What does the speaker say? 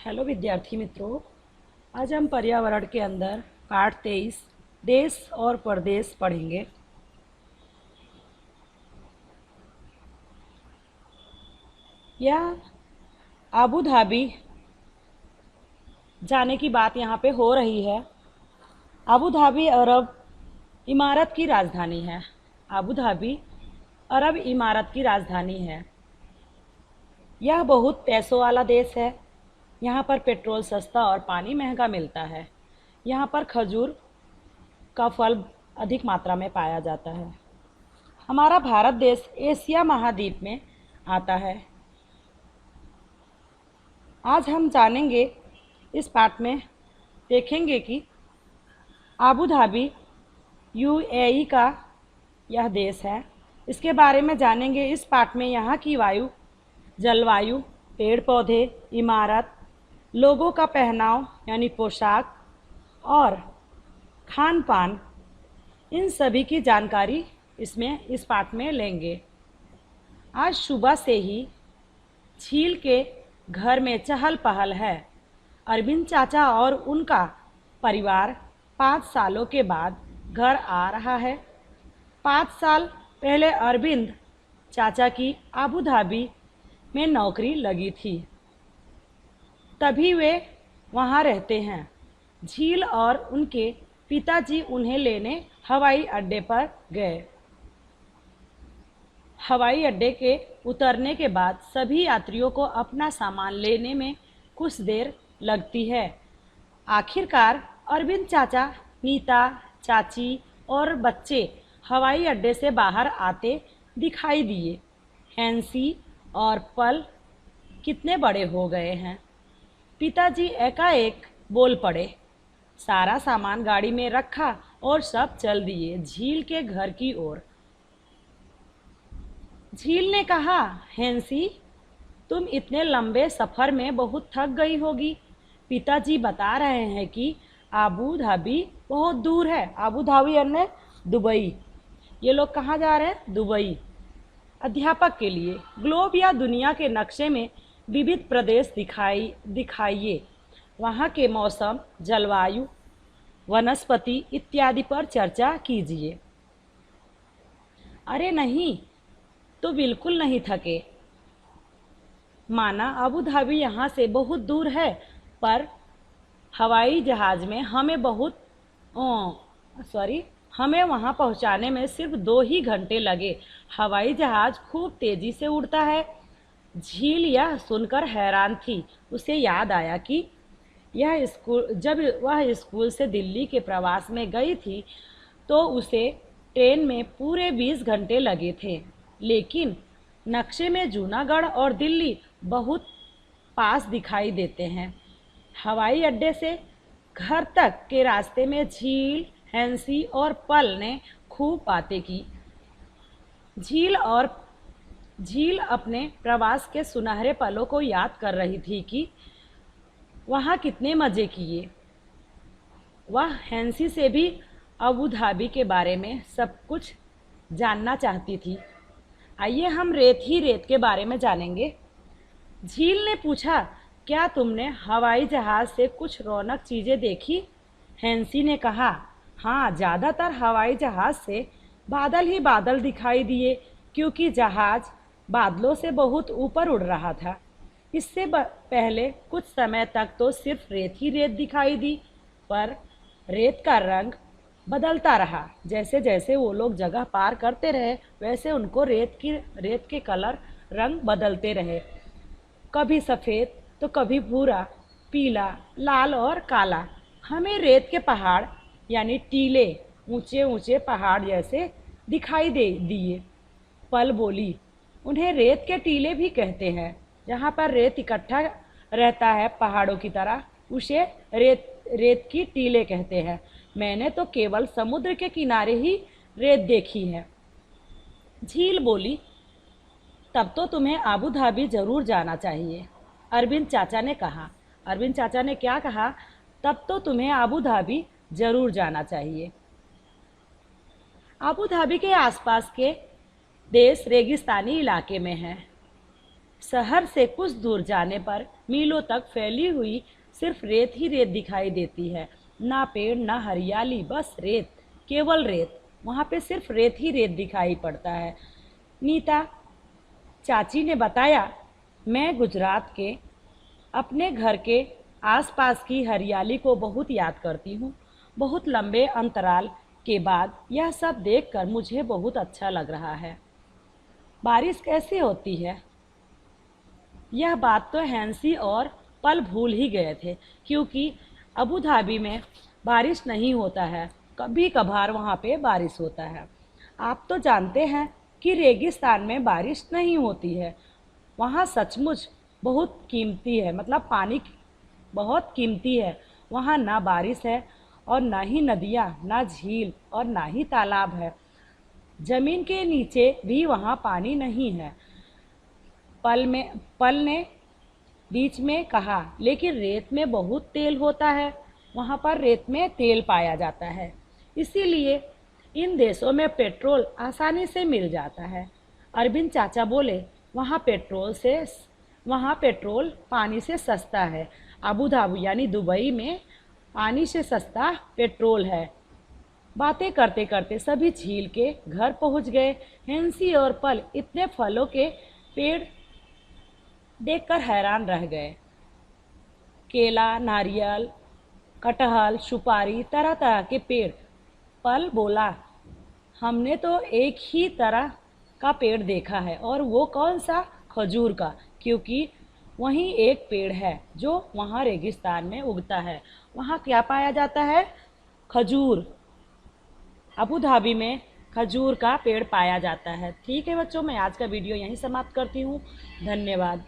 Hello विद्यार्थी मित्रों, आज हम पर्यावरण के अंदर पाठ 23 देश और प्रदेश पढ़ेंगे। यह आबू धाबी जाने की बात यहाँ पे हो रही है। आबू धाबी अरब इमारत की राजधानी है। आबू धाबी अरब इमारत की राजधानी है। यह बहुत पैसों वाला देश है। यहाँ पर पेट्रोल सस्ता और पानी महंगा मिलता है। यहाँ पर खजूर का फल अधिक मात्रा में पाया जाता है। हमारा भारत देश एशिया महाद्वीप में आता है। आज हम जानेंगे, इस पाठ में देखेंगे कि आबू धाबी यूएई का यह देश है। इसके बारे में जानेंगे। इस पाठ में यहाँ की वायु, जलवायु, पेड़ पौधे, इमारत, लोगों का पहनाव यानी पोशाक और खान पान, इन सभी की जानकारी इस पाठ में लेंगे। आज सुबह से ही झील के घर में चहल पहल है। अरविंद चाचा और उनका परिवार 5 सालों के बाद घर आ रहा है। 5 साल पहले अरविंद चाचा की आबू धाबी में नौकरी लगी थी, तभी वे वहाँ रहते हैं। झील और उनके पिताजी उन्हें लेने हवाई अड्डे पर गए। हवाई अड्डे के उतरने के बाद सभी यात्रियों को अपना सामान लेने में कुछ देर लगती है। आखिरकार अरविंद चाचा, नीता चाची और बच्चे हवाई अड्डे से बाहर आते दिखाई दिए। हैंसी और पल कितने बड़े हो गए हैं। पिताजी एकाएक बोल पड़े। सारा सामान गाड़ी में रखा और सब चल दिए झील के घर की ओर। झील ने कहा, हैंसी, तुम इतने लंबे सफ़र में बहुत थक गई होगी। पिताजी बता रहे हैं कि आबू धाबी बहुत दूर है। आबू धाबी यानी दुबई। ये लोग कहाँ जा रहे हैं? दुबई। अध्यापक के लिए ग्लोब या दुनिया के नक्शे में विविध प्रदेश दिखाइए। वहाँ के मौसम, जलवायु, वनस्पति इत्यादि पर चर्चा कीजिए। अरे नहीं, तो बिल्कुल नहीं थके। माना अबू धाबी यहाँ से बहुत दूर है, पर हवाई जहाज़ में हमें वहाँ पहुँचाने में सिर्फ 2 ही घंटे लगे। हवाई जहाज़ खूब तेज़ी से उड़ता है। झील यह सुनकर हैरान थी। उसे याद आया कि जब वह स्कूल से दिल्ली के प्रवास में गई थी तो उसे ट्रेन में पूरे 20 घंटे लगे थे। लेकिन नक्शे में जूनागढ़ और दिल्ली बहुत पास दिखाई देते हैं। हवाई अड्डे से घर तक के रास्ते में झील, हैंसी और पल ने खूब बातें की। झील अपने प्रवास के सुनहरे पलों को याद कर रही थी कि वहाँ कितने मज़े किए। वह हैंसी से भी अबू धाबी के बारे में सब कुछ जानना चाहती थी। आइए हम रेत के बारे में जानेंगे। झील ने पूछा, क्या तुमने हवाई जहाज़ से कुछ रौनक चीज़ें देखी? हैंसी ने कहा, हाँ, ज़्यादातर हवाई जहाज़ से बादल ही बादल दिखाई दिए, क्योंकि जहाज़ बादलों से बहुत ऊपर उड़ रहा था। इससे पहले कुछ समय तक तो सिर्फ रेत ही रेत दिखाई दी, पर रेत का रंग बदलता रहा। जैसे जैसे वो लोग जगह पार करते रहे, वैसे उनको रेत के कलर, रंग बदलते रहे। कभी सफ़ेद तो कभी भूरा, पीला, लाल और काला। हमें रेत के पहाड़ यानी टीले, ऊंचे ऊंचे पहाड़ जैसे दिखाई दिए। पल बोली, उन्हें रेत के टीले भी कहते हैं। जहाँ पर रेत इकट्ठा रहता है पहाड़ों की तरह, उसे रेत की टीले कहते हैं। मैंने तो केवल समुद्र के किनारे ही रेत देखी है। झील बोली, तब तो तुम्हें आबू धाबी जरूर जाना चाहिए। अरविंद चाचा ने कहा। अरविंद चाचा ने क्या कहा? तब तो तुम्हें आबू धाबी जरूर जाना चाहिए। आबू धाबी के आसपास के देश रेगिस्तानी इलाके में हैं। शहर से कुछ दूर जाने पर मीलों तक फैली हुई सिर्फ रेत ही रेत दिखाई देती है। ना पेड़ ना हरियाली, बस रेत, केवल रेत। वहाँ पे सिर्फ रेत ही रेत दिखाई पड़ता है। नीता चाची ने बताया, मैं गुजरात के अपने घर के आसपास की हरियाली को बहुत याद करती हूँ। बहुत लंबे अंतराल के बाद यह सब देखकर मुझे बहुत अच्छा लग रहा है। बारिश कैसी होती है? यह बात तो हैंसी और पल भूल ही गए थे, क्योंकि अबू धाबी में बारिश नहीं होता है, कभी कभार वहाँ पे बारिश होता है। आप तो जानते हैं कि रेगिस्तान में बारिश नहीं होती है। वहाँ सचमुच बहुत कीमती है, मतलब पानी बहुत कीमती है। वहाँ ना बारिश है और ना ही नदियाँ, ना झील और ना ही तालाब है। जमीन के नीचे भी वहाँ पानी नहीं है। पल ने बीच में कहा, लेकिन रेत में बहुत तेल होता है। वहाँ पर रेत में तेल पाया जाता है, इसीलिए इन देशों में पेट्रोल आसानी से मिल जाता है। अरविंद चाचा बोले, वहाँ पेट्रोल पानी से सस्ता है। अबू धाबी यानी दुबई में पानी से सस्ता पेट्रोल है। बातें करते करते सभी झील के घर पहुंच गए। हैंसी और पल इतने फलों के पेड़ देखकर हैरान रह गए। केला, नारियल, कटहल, सुपारी, तरह तरह के पेड़। पल बोला, हमने तो एक ही तरह का पेड़ देखा है, और वो कौन सा? खजूर का, क्योंकि वहीं एक पेड़ है जो वहाँ रेगिस्तान में उगता है। वहाँ क्या पाया जाता है? खजूर। अबू धाबी में खजूर का पेड़ पाया जाता है। ठीक है बच्चों, मैं आज का वीडियो यहीं समाप्त करती हूँ। धन्यवाद।